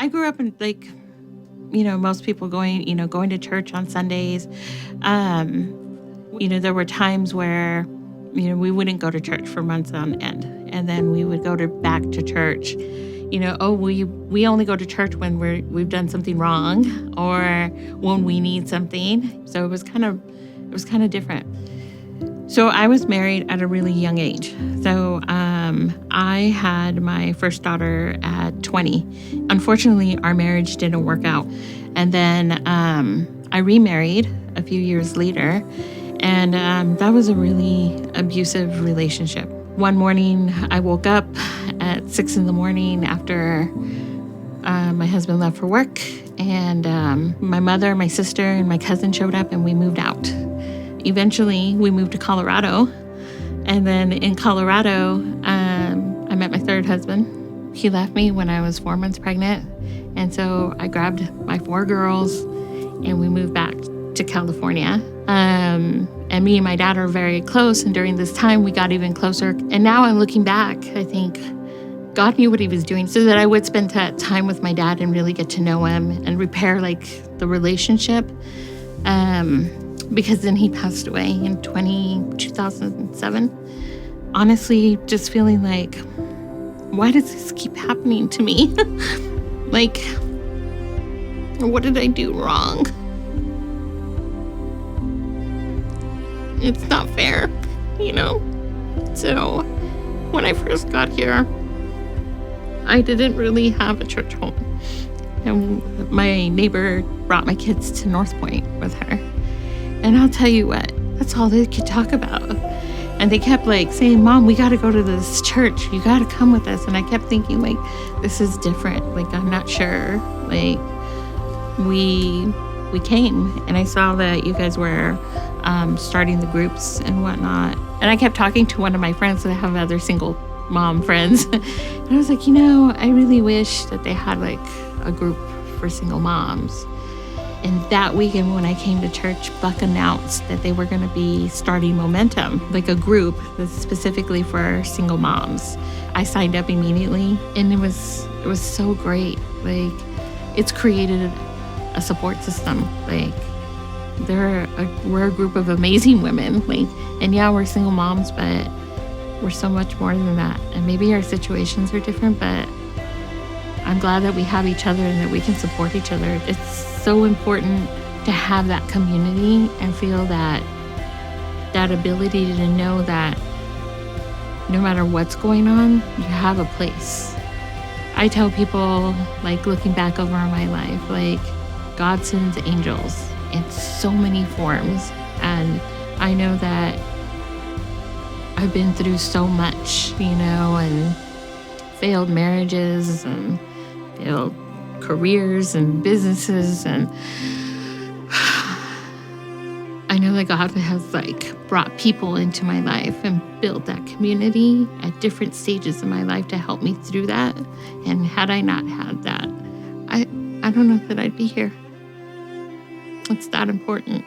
I grew up in most people going to church on Sundays. There were times where, we wouldn't go to church for months on end. And then we would go back to church. We only go to church when we've done something wrong or when we need something. So it was kind of different. So I was married at a really young age. So I had my first daughter at 20. Unfortunately, our marriage didn't work out. And then I remarried a few years later. And that was a really abusive relationship. One morning, I woke up at 6 a.m. after my husband left for work. And my mother, my sister, and my cousin showed up and we moved out. Eventually, we moved to Colorado. And then in Colorado, I met my third husband. He left me when I was 4 months pregnant. And so I grabbed my 4 girls and we moved back to California. And me and my dad are very close. And during this time, we got even closer. And now I'm looking back, I think God knew what he was doing so that I would spend time with my dad and really get to know him and repair the relationship. Because then he passed away in 2007. Honestly, just feeling like, why does this keep happening to me? What did I do wrong? It's not fair, So when I first got here, I didn't really have a church home. And my neighbor brought my kids to Northpoint with her. And I'll tell you what, that's all they could talk about. And they kept saying, Mom, we got to go to this church. You got to come with us. And I kept thinking this is different. I'm not sure. We came and I saw that you guys were starting the groups and whatnot. And I kept talking to one of my friends that have other single mom friends. And I was like, I really wish that they had a group for single moms. And that weekend when I came to church, Buck announced that they were going to be starting Momentum, a group that's specifically for single moms. I signed up immediately and it was so great. It's created a support system. We're a group of amazing women. And yeah, we're single moms, but we're so much more than that. And maybe our situations are different, but I'm glad that we have each other and that we can support each other. It's so important to have that community and feel that ability to know that no matter what's going on, you have a place. I tell people, looking back over my life, God sends angels in so many forms. And I know that I've been through so much, and failed marriages and failed careers and businesses. And I know that God has brought people into my life and built that community at different stages of my life to help me through that. And had I not had that, I don't know that I'd be here. It's that important.